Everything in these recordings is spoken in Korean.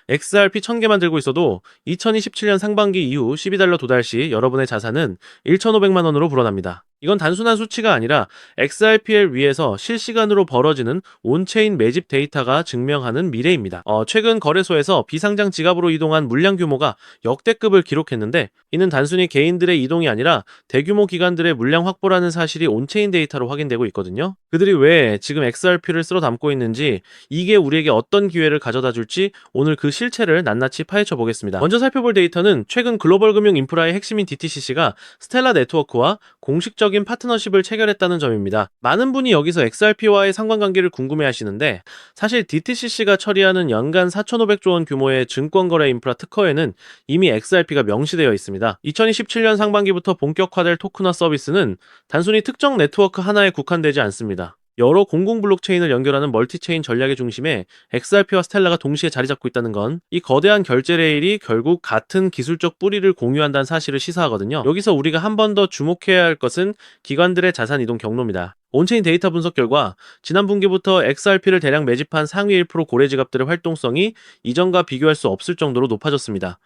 XRP 1000개만 들고 있어도 2027년 상반기 이후 12달러 도달 시 여러분의 자산은 1,500만 원으로 불어납니다. 이건 단순한 수치가 아니라 XRP를 위해서 실시간으로 벌어지는 온체인 매집 데이터가 증명하는 미래입니다. 최근 거래소에서 비상장 지갑으로 이동한 물량 규모가 역대급을 기록했는데, 이는 단순히 개인들의 이동이 아니라 대규모 기관들의 물량 확보라는 사실이 온체인 데이터로 확인되고 있거든요. 그들이 왜 지금 XRP를 쓸어 담고 있는지, 이게 우리에게 어떤 기회를 가져다 줄지 오늘 그 실체를 낱낱이 파헤쳐 보겠습니다. 먼저 살펴볼 데이터는 최근 글로벌 금융 인프라의 핵심인 DTCC가 스텔라 네트워크와 공식적인 파트너십을 체결했다는 점입니다. 많은 분이 여기서 XRP와의 상관관계를 궁금해하시는데, 사실 DTCC가 처리하는 연간 4,500조 원 규모의 증권거래 인프라 특허에는 이미 XRP가 명시되어 있습니다. 2027년 상반기부터 본격화될 토큰화 서비스는 단순히 특정 네트워크 하나에 국한되지 않습니다. 여러 공공 블록체인을 연결하는 멀티체인 전략의 중심에 XRP와 스텔라가 동시에 자리 잡고 있다는 건 이 거대한 결제 레일이 결국 같은 기술적 뿌리를 공유한다는 사실을 시사하거든요. 여기서 우리가 한 번 더 주목해야 할 것은 기관들의 자산 이동 경로입니다. 온체인 데이터 분석 결과 지난 분기부터 XRP를 대량 매집한 상위 1% 고래 지갑들의 활동성이 이전과 비교할 수 없을 정도로 높아졌습니다.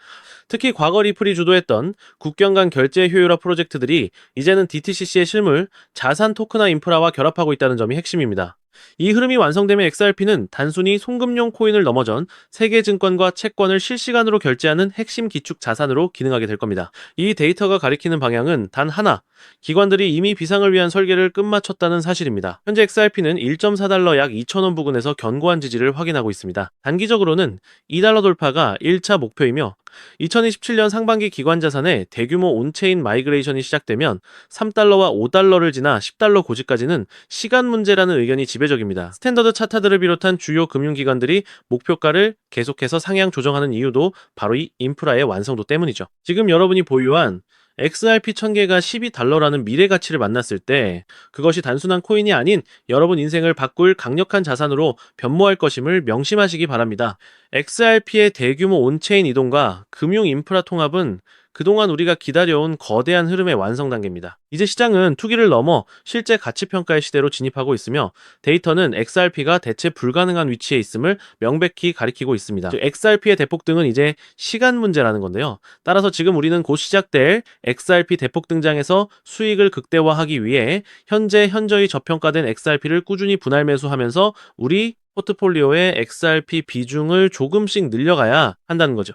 특히 과거 리플이 주도했던 국경 간 결제 효율화 프로젝트들이 이제는 DTCC의 실물, 자산 토큰화 인프라와 결합하고 있다는 점이 핵심입니다. 이 흐름이 완성되면 XRP는 단순히 송금용 코인을 넘어선 세계 증권과 채권을 실시간으로 결제하는 핵심 기축 자산으로 기능하게 될 겁니다. 이 데이터가 가리키는 방향은 단 하나, 기관들이 이미 비상을 위한 설계를 끝마쳤다는 사실입니다. 현재 XRP는 1.4달러 약 2,000원 부근에서 견고한 지지를 확인하고 있습니다. 단기적으로는 2달러 돌파가 1차 목표이며, 2027년 상반기 기관 자산의 대규모 온체인 마이그레이션이 시작되면 3달러와 5달러를 지나 10달러 고지까지는 시간 문제라는 의견이 지배적입니다. 스탠더드 차트들을 비롯한 주요 금융기관들이 목표가를 계속해서 상향 조정하는 이유도 바로 이 인프라의 완성도 때문이죠. 지금 여러분이 보유한 XRP 1000개가 12달러라는 미래 가치를 만났을 때 그것이 단순한 코인이 아닌 여러분 인생을 바꿀 강력한 자산으로 변모할 것임을 명심하시기 바랍니다. XRP의 대규모 온체인 이동과 금융 인프라 통합은 그동안 우리가 기다려온 거대한 흐름의 완성 단계입니다. 이제 시장은 투기를 넘어 실제 가치 평가의 시대로 진입하고 있으며, 데이터는 XRP가 대체 불가능한 위치에 있음을 명백히 가리키고 있습니다. 즉, XRP의 대폭등은 이제 시간 문제라는 건데요. 따라서 지금 우리는 곧 시작될 XRP 대폭 등장에서 수익을 극대화하기 위해 현재 현저히 저평가된 XRP를 꾸준히 분할 매수하면서 우리 포트폴리오의 XRP 비중을 조금씩 늘려가야 한다는 거죠.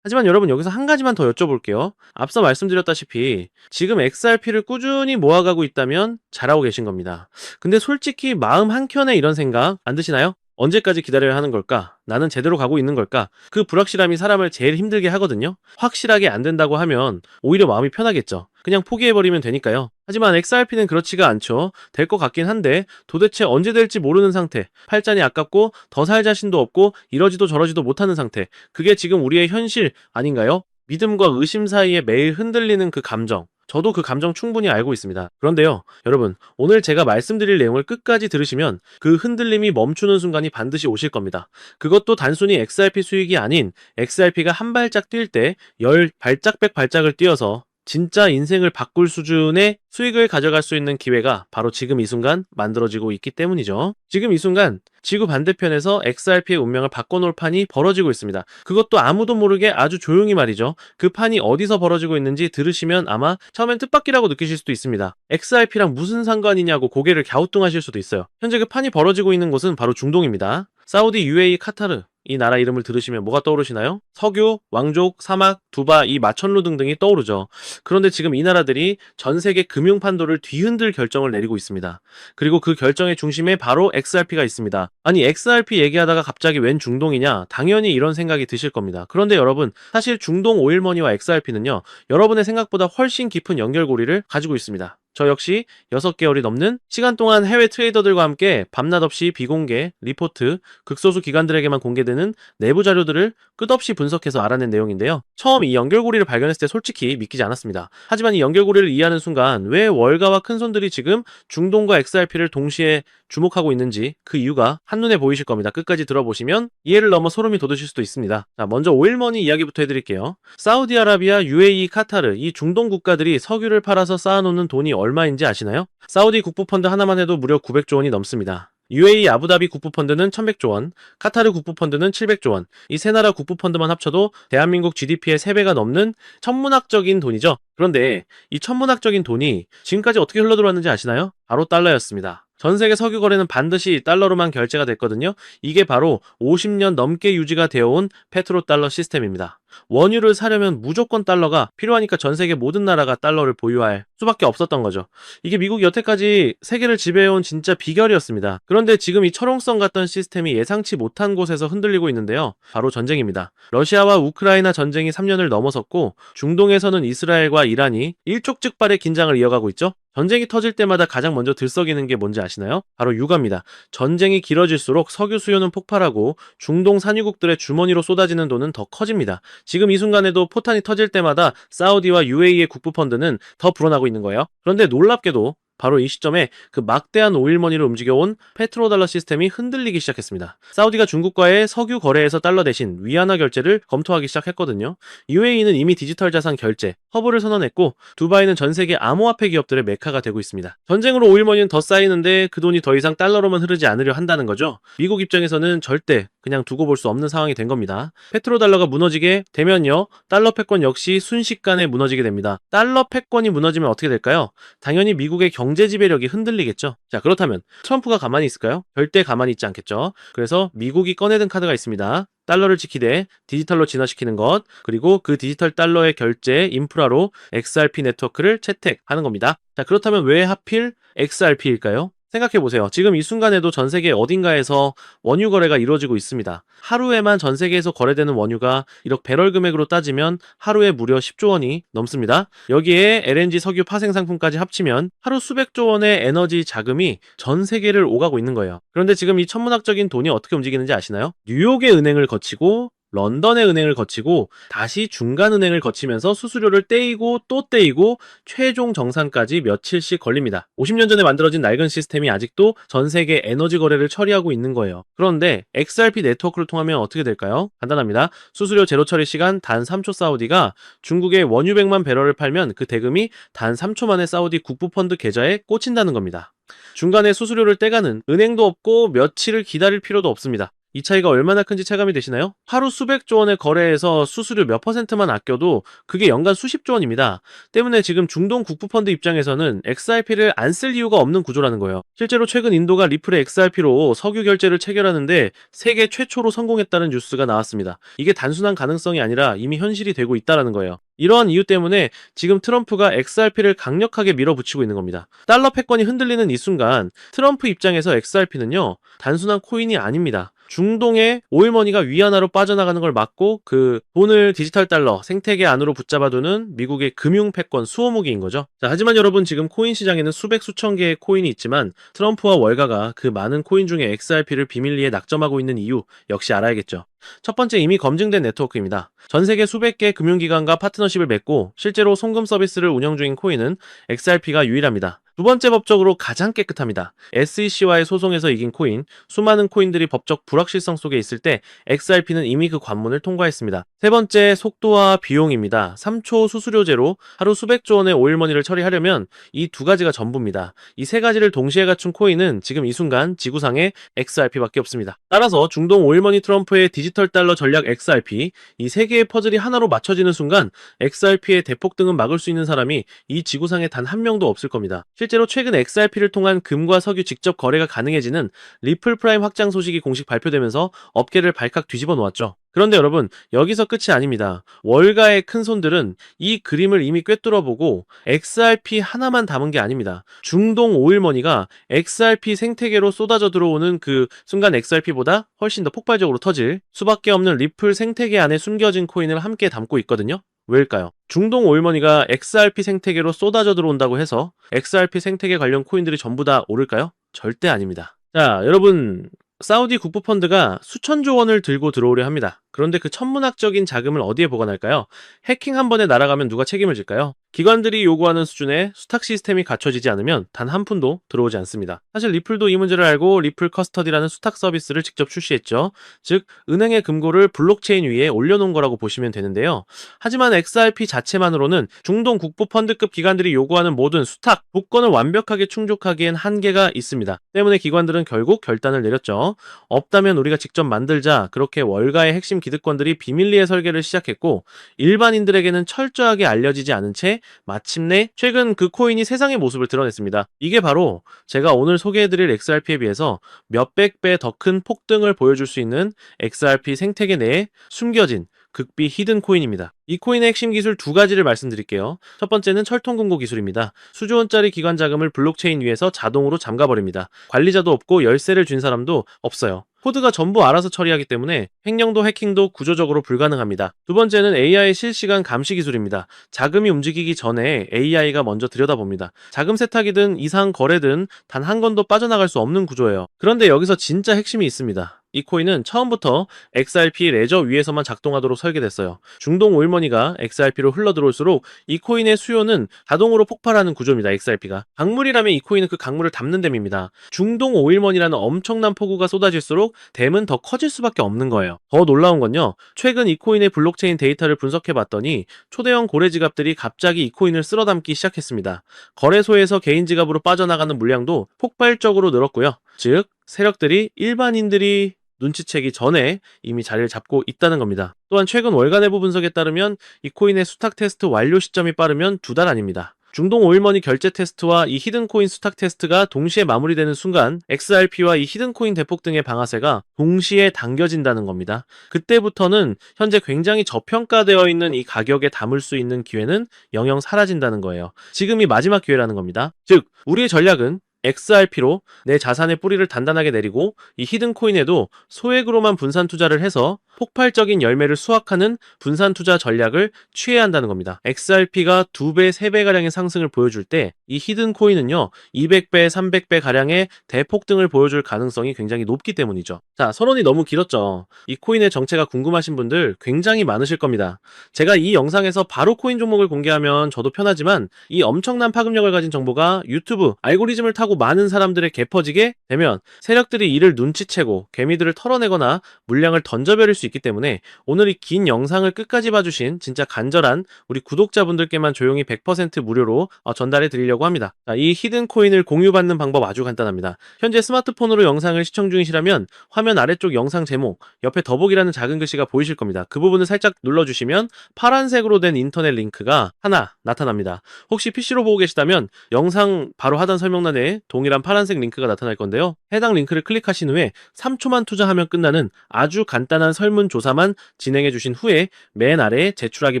하지만 여러분, 여기서 한 가지만 더 여쭤볼게요. 앞서 말씀드렸다시피 지금 XRP를 꾸준히 모아가고 있다면 잘하고 계신 겁니다. 근데 솔직히 마음 한켠에 이런 생각 안 드시나요? 언제까지 기다려야 하는 걸까? 나는 제대로 가고 있는 걸까? 그 불확실함이 사람을 제일 힘들게 하거든요. 확실하게 안 된다고 하면 오히려 마음이 편하겠죠. 그냥 포기해버리면 되니까요. 하지만 XRP는 그렇지가 않죠. 될 것 같긴 한데 도대체 언제 될지 모르는 상태, 팔잔이 아깝고 더 살 자신도 없고 이러지도 저러지도 못하는 상태, 그게 지금 우리의 현실 아닌가요? 믿음과 의심 사이에 매일 흔들리는 그 감정, 저도 그 감정 충분히 알고 있습니다. 그런데요, 여러분, 오늘 제가 말씀드릴 내용을 끝까지 들으시면 그 흔들림이 멈추는 순간이 반드시 오실 겁니다. 그것도 단순히 XRP 수익이 아닌 XRP가 한 발짝 뛸 때 10발짝백 발짝을 뛰어서 진짜 인생을 바꿀 수준의 수익을 가져갈 수 있는 기회가 바로 지금 이 순간 만들어지고 있기 때문이죠. 지금 이 순간 지구 반대편에서 XRP의 운명을 바꿔놓을 판이 벌어지고 있습니다. 그것도 아무도 모르게 아주 조용히 말이죠. 그 판이 어디서 벌어지고 있는지 들으시면 아마 처음엔 뜻밖이라고 느끼실 수도 있습니다. XRP랑 무슨 상관이냐고 고개를 갸우뚱하실 수도 있어요. 현재 그 판이 벌어지고 있는 곳은 바로 중동입니다. 사우디, UAE, 카타르, 이 나라 이름을 들으시면 뭐가 떠오르시나요? 석유, 왕족, 사막, 두바, 이 마천루 등등이 떠오르죠. 그런데 지금 이 나라들이 전 세계 금융 판도를 뒤흔들 결정을 내리고 있습니다. 그리고 그 결정의 중심에 바로 XRP가 있습니다. 아니, XRP 얘기하다가 갑자기 웬 중동이냐? 당연히 이런 생각이 드실 겁니다. 그런데 여러분, 사실 중동 오일머니와 XRP는요, 여러분의 생각보다 훨씬 깊은 연결고리를 가지고 있습니다. 저 역시 6개월이 넘는 시간 동안 해외 트레이더들과 함께 밤낮 없이 비공개, 리포트, 극소수 기관들에게만 공개되는 내부 자료들을 끝없이 분석해서 알아낸 내용인데요. 처음 이 연결고리를 발견했을 때 솔직히 믿기지 않았습니다. 하지만 이 연결고리를 이해하는 순간 왜 월가와 큰손들이 지금 중동과 XRP를 동시에 주목하고 있는지 그 이유가 한눈에 보이실 겁니다. 끝까지 들어보시면 이해를 넘어 소름이 돋으실 수도 있습니다. 자, 먼저 오일머니 이야기부터 해드릴게요. 사우디아라비아, UAE, 카타르, 이 중동 국가들이 석유를 팔아서 쌓아놓는 돈이 얼마인지 아시나요? 사우디 국부펀드 하나만 해도 무려 900조 원이 넘습니다. UAE 아부다비 국부펀드는 1100조 원, 카타르 국부펀드는 700조 원. 이 세 나라 국부펀드만 합쳐도 대한민국 GDP의 3배가 넘는 천문학적인 돈이죠. 그런데 이 천문학적인 돈이 지금까지 어떻게 흘러들어왔는지 아시나요? 바로 달러였습니다. 전 세계 석유 거래는 반드시 달러로만 결제가 됐거든요. 이게 바로 50년 넘게 유지가 되어온 페트로달러 시스템입니다. 원유를 사려면 무조건 달러가 필요하니까 전 세계 모든 나라가 달러를 보유할 수밖에 없었던 거죠. 이게 미국이 여태까지 세계를 지배해온 진짜 비결이었습니다. 그런데 지금 이 철옹성 같던 시스템이 예상치 못한 곳에서 흔들리고 있는데요. 바로 전쟁입니다. 러시아와 우크라이나 전쟁이 3년을 넘어섰고 중동에서는 이스라엘과 이란이 일촉즉발의 긴장을 이어가고 있죠. 전쟁이 터질 때마다 가장 먼저 들썩이는 게 뭔지 아시나요? 바로 유가입니다. 전쟁이 길어질수록 석유 수요는 폭발하고 중동 산유국들의 주머니로 쏟아지는 돈은 더 커집니다. 지금 이 순간에도 포탄이 터질 때마다 사우디와 UAE의 국부펀드는 더 불어나고 있는 거예요. 그런데 놀랍게도 바로 이 시점에 그 막대한 오일머니를 움직여온 페트로달러 시스템이 흔들리기 시작했습니다. 사우디가 중국과의 석유 거래에서 달러 대신 위안화 결제를 검토하기 시작했거든요. UAE는 이미 디지털 자산 결제, 허브를 선언했고 두바이는 전 세계 암호화폐 기업들의 메카가 되고 있습니다. 전쟁으로 오일머니는 더 쌓이는데 그 돈이 더 이상 달러로만 흐르지 않으려 한다는 거죠. 미국 입장에서는 절대 그냥 두고 볼 수 없는 상황이 된 겁니다. 페트로달러가 무너지게 되면요, 달러 패권 역시 순식간에 무너지게 됩니다. 달러 패권이 무너지면 어떻게 될까요? 당연히 미국의 경제 지배력이 흔들리겠죠. 자, 그렇다면 트럼프가 가만히 있을까요? 절대 가만히 있지 않겠죠. 그래서 미국이 꺼내든 카드가 있습니다. 달러를 지키되 디지털로 진화시키는 것, 그리고 그 디지털 달러의 결제 인프라로 XRP 네트워크를 채택하는 겁니다. 자, 그렇다면 왜 하필 XRP일까요? 생각해보세요. 지금 이 순간에도 전 세계 어딘가에서 원유 거래가 이루어지고 있습니다. 하루에만 전 세계에서 거래되는 원유가 이렇게 배럴 금액으로 따지면 하루에 무려 10조 원이 넘습니다. 여기에 LNG 석유 파생 상품까지 합치면 하루 수백조 원의 에너지 자금이 전 세계를 오가고 있는 거예요. 그런데 지금 이 천문학적인 돈이 어떻게 움직이는지 아시나요? 뉴욕의 은행을 거치고 런던의 은행을 거치고 다시 중간은행을 거치면서 수수료를 떼이고 또 떼이고 최종 정산까지 며칠씩 걸립니다. 50년 전에 만들어진 낡은 시스템이 아직도 전 세계 에너지 거래를 처리하고 있는 거예요. 그런데 XRP 네트워크를 통하면 어떻게 될까요? 간단합니다. 수수료 제로 처리 시간 단 3초 사우디가 중국에 원유 100만 배럴을 팔면 그 대금이 단 3초 만에 사우디 국부펀드 계좌에 꽂힌다는 겁니다. 중간에 수수료를 떼가는 은행도 없고 며칠을 기다릴 필요도 없습니다. 이 차이가 얼마나 큰지 체감이 되시나요? 하루 수백조 원의 거래에서 수수료 몇 퍼센트만 아껴도 그게 연간 수십조 원입니다. 때문에 지금 중동 국부펀드 입장에서는 XRP를 안 쓸 이유가 없는 구조라는 거예요. 실제로 최근 인도가 리플의 XRP로 석유 결제를 체결하는데 세계 최초로 성공했다는 뉴스가 나왔습니다. 이게 단순한 가능성이 아니라 이미 현실이 되고 있다는 거예요. 이러한 이유 때문에 지금 트럼프가 XRP를 강력하게 밀어붙이고 있는 겁니다. 달러 패권이 흔들리는 이 순간 트럼프 입장에서 XRP는요, 단순한 코인이 아닙니다. 중동의 오일머니가 위안화로 빠져나가는 걸 막고 그 돈을 디지털 달러 생태계 안으로 붙잡아두는 미국의 금융 패권 수호무기인 거죠. 자, 하지만 여러분, 지금 코인 시장에는 수백 수천 개의 코인이 있지만 트럼프와 월가가 그 많은 코인 중에 XRP를 비밀리에 낙점하고 있는 이유 역시 알아야겠죠. 첫 번째, 이미 검증된 네트워크입니다. 전 세계 수백 개 금융기관과 파트너십을 맺고 실제로 송금 서비스를 운영 중인 코인은 XRP가 유일합니다. 두 번째, 법적으로 가장 깨끗합니다. SEC와의 소송에서 이긴 코인, 수많은 코인들이 법적 불확실성 속에 있을 때 XRP는 이미 그 관문을 통과했습니다. 세 번째, 속도와 비용입니다. 3초 수수료제로 하루 수백조 원의 오일머니를 처리하려면 이 두 가지가 전부입니다. 이 세 가지를 동시에 갖춘 코인은 지금 이 순간 지구상에 XRP밖에 없습니다. 따라서 중동 오일머니 트럼프의 디지털 달러 전략 XRP, 이 세 개의 퍼즐이 하나로 맞춰지는 순간 XRP의 대폭등은 막을 수 있는 사람이 이 지구상에 단 한 명도 없을 겁니다. 실제로 최근 XRP를 통한 금과 석유 직접 거래가 가능해지는 리플 프라임 확장 소식이 공식 발표되면서 업계를 발칵 뒤집어 놓았죠. 그런데 여러분, 여기서 끝이 아닙니다. 월가의 큰 손들은 이 그림을 이미 꿰뚫어보고 XRP 하나만 담은 게 아닙니다. 중동 오일머니가 XRP 생태계로 쏟아져 들어오는 그 순간 XRP보다 훨씬 더 폭발적으로 터질 수밖에 없는 리플 생태계 안에 숨겨진 코인을 함께 담고 있거든요. 왜일까요? 중동 오일머니가 XRP 생태계로 쏟아져 들어온다고 해서 XRP 생태계 관련 코인들이 전부 다 오를까요? 절대 아닙니다. 자, 여러분, 사우디 국부펀드가 수천조 원을 들고 들어오려 합니다. 그런데 그 천문학적인 자금을 어디에 보관할까요? 해킹 한 번에 날아가면 누가 책임을 질까요? 기관들이 요구하는 수준의 수탁 시스템이 갖춰지지 않으면 단 한 푼도 들어오지 않습니다. 사실 리플도 이 문제를 알고 리플 커스터디라는 수탁 서비스를 직접 출시했죠. 즉 은행의 금고를 블록체인 위에 올려놓은 거라고 보시면 되는데요. 하지만 XRP 자체만으로는 중동 국부 펀드급 기관들이 요구하는 모든 수탁, 복권을 완벽하게 충족하기엔 한계가 있습니다. 때문에 기관들은 결국 결단을 내렸죠. 없다면 우리가 직접 만들자. 그렇게 월가의 핵심 기득권들이 비밀리에 설계를 시작했고 일반인들에게는 철저하게 알려지지 않은 채 마침내 최근 그 코인이 세상의 모습을 드러냈습니다. 이게 바로 제가 오늘 소개해드릴 XRP에 비해서 몇백 배 더 큰 폭등을 보여줄 수 있는 XRP 생태계 내에 숨겨진 극비 히든 코인입니다. 이 코인의 핵심 기술 두 가지를 말씀드릴게요. 첫 번째는 철통금고 기술입니다. 수조 원짜리 기관 자금을 블록체인 위에서 자동으로 잠가버립니다. 관리자도 없고 열쇠를 준 사람도 없어요. 코드가 전부 알아서 처리하기 때문에 횡령도 해킹도 구조적으로 불가능합니다. 두 번째는 AI 실시간 감시 기술입니다. 자금이 움직이기 전에 AI가 먼저 들여다봅니다. 자금 세탁이든 이상 거래든 단 한 건도 빠져나갈 수 없는 구조예요. 그런데 여기서 진짜 핵심이 있습니다. 이 코인은 처음부터 XRP 레저 위에서만 작동하도록 설계됐어요. 중동 오일머니가 XRP로 흘러들어올수록 이 코인의 수요는 자동으로 폭발하는 구조입니다. XRP가. 강물이라면 이 코인은 그 강물을 담는 댐입니다. 중동 오일머니라는 엄청난 폭우가 쏟아질수록 댐은 더 커질 수밖에 없는 거예요. 더 놀라운 건요. 최근 이 코인의 블록체인 데이터를 분석해봤더니 초대형 고래 지갑들이 갑자기 이 코인을 쓸어담기 시작했습니다. 거래소에서 개인 지갑으로 빠져나가는 물량도 폭발적으로 늘었고요. 즉 세력들이 일반인들이 눈치채기 전에 이미 자리를 잡고 있다는 겁니다. 또한 최근 월가 내부 분석에 따르면 이 코인의 수탁 테스트 완료 시점이 빠르면 2달 아닙니다. 중동 오일머니 결제 테스트와 이 히든코인 수탁 테스트가 동시에 마무리되는 순간 XRP와 이 히든코인 대폭 등의 방아쇠가 동시에 당겨진다는 겁니다. 그때부터는 현재 굉장히 저평가되어 있는 이 가격에 담을 수 있는 기회는 영영 사라진다는 거예요. 지금이 마지막 기회라는 겁니다. 즉 우리의 전략은 XRP로 내 자산의 뿌리를 단단하게 내리고 이 히든코인에도 소액으로만 분산 투자를 해서 폭발적인 열매를 수확하는 분산 투자 전략을 취해야 한다는 겁니다. XRP가 2배, 3배가량의 상승을 보여줄 때 이 히든코인은요 200배, 300배 가량의 대폭등을 보여줄 가능성이 굉장히 높기 때문이죠. 자, 선언이 너무 길었죠. 이 코인의 정체가 궁금하신 분들 굉장히 많으실 겁니다. 제가 이 영상에서 바로 코인 종목을 공개하면 저도 편하지만 이 엄청난 파급력을 가진 정보가 유튜브 알고리즘을 타고 많은 사람들에게 개퍼지게 되면 세력들이 이를 눈치채고 개미들을 털어내거나 물량을 던져버릴 수 있기 때문에 오늘 이 긴 영상을 끝까지 봐주신 진짜 간절한 우리 구독자분들께만 조용히 100% 무료로 전달해 드리려고 합니다. 자, 이 히든 코인을 공유받는 방법 아주 간단합니다. 현재 스마트폰으로 영상을 시청 중이시라면 화면 아래쪽 영상 제목 옆에 더보기라는 작은 글씨가 보이실 겁니다. 그 부분을 살짝 눌러주시면 파란색으로 된 인터넷 링크가 하나 나타납니다. 혹시 PC로 보고 계시다면 영상 바로 하단 설명란에 동일한 파란색 링크가 나타날 건데요. 해당 링크를 클릭하신 후에 3초만 투자하면 끝나는 아주 간단한 설문조사만 진행해 주신 후에 맨 아래에 제출하기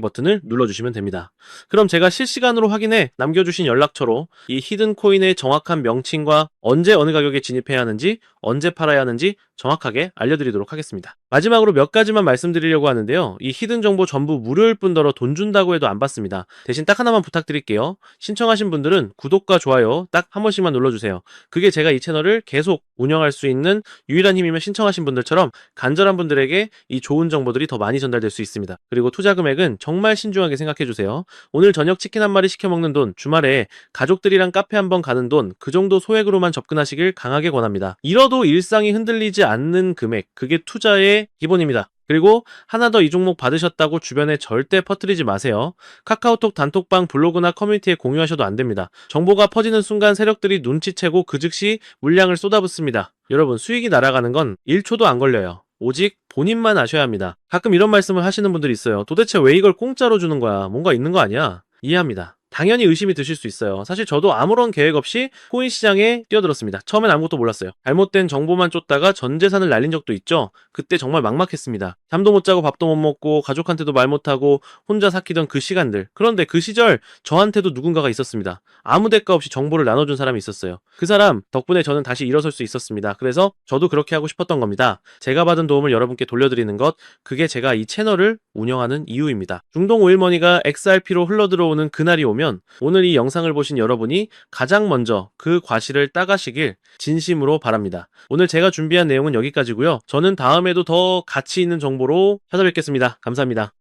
버튼을 눌러주시면 됩니다. 그럼 제가 실시간으로 확인해 남겨주신 연락처로 이 히든 코인의 정확한 명칭과 언제 어느 가격에 진입해야 하는지 언제 팔아야 하는지 정확하게 알려드리도록 하겠습니다. 마지막으로 몇 가지만 말씀드리려고 하는데요. 이 히든 정보 전부 무료일 뿐더러 돈 준다고 해도 안 받습니다. 대신 딱 하나만 부탁드릴게요. 신청하신 분들은 구독과 좋아요 딱 한 번씩만 눌러주세요. 그게 제가 이 채널을 계속 운영할 수 있는 유일한 힘이면 신청하신 분들처럼 간절한 분들에게 이 좋은 정보들이 더 많이 전달될 수 있습니다. 그리고 투자 금액은 정말 신중하게 생각해주세요. 오늘 저녁 치킨 한 마리 시켜 먹는 돈, 주말에 가족들이랑 카페 한번 가는 돈, 그 정도 소액으로만 접근하시길 강하게 권합니다. 잃어도 일상이 흔들리지 않는 금액, 그게 투자의 기본입니다. 그리고 하나 더 이 종목 받으셨다고 주변에 절대 퍼뜨리지 마세요. 카카오톡 단톡방 블로그나 커뮤니티에 공유하셔도 안 됩니다. 정보가 퍼지는 순간 세력들이 눈치채고 그 즉시 물량을 쏟아붓습니다. 여러분 수익이 날아가는 건 1초도 안 걸려요. 오직 본인만 아셔야 합니다. 가끔 이런 말씀을 하시는 분들이 있어요. 도대체 왜 이걸 공짜로 주는 거야? 뭔가 있는 거 아니야? 이해합니다. 당연히 의심이 드실 수 있어요. 사실 저도 아무런 계획 없이 코인 시장에 뛰어들었습니다. 처음엔 아무것도 몰랐어요. 잘못된 정보만 쫓다가 전 재산을 날린 적도 있죠. 그때 정말 막막했습니다. 잠도 못 자고 밥도 못 먹고 가족한테도 말 못하고 혼자 삭히던 그 시간들. 그런데 그 시절 저한테도 누군가가 있었습니다. 아무 대가 없이 정보를 나눠준 사람이 있었어요. 그 사람 덕분에 저는 다시 일어설 수 있었습니다. 그래서 저도 그렇게 하고 싶었던 겁니다. 제가 받은 도움을 여러분께 돌려드리는 것, 그게 제가 이 채널을 운영하는 이유입니다. 중동 오일머니가 XRP로 흘러들어오는 그날이 오면 오늘 이 영상을 보신 여러분이 가장 먼저 그 과실을 따가시길 진심으로 바랍니다. 오늘 제가 준비한 내용은 여기까지고요. 저는 다음에도 더 가치 있는 정보로 찾아뵙겠습니다. 감사합니다.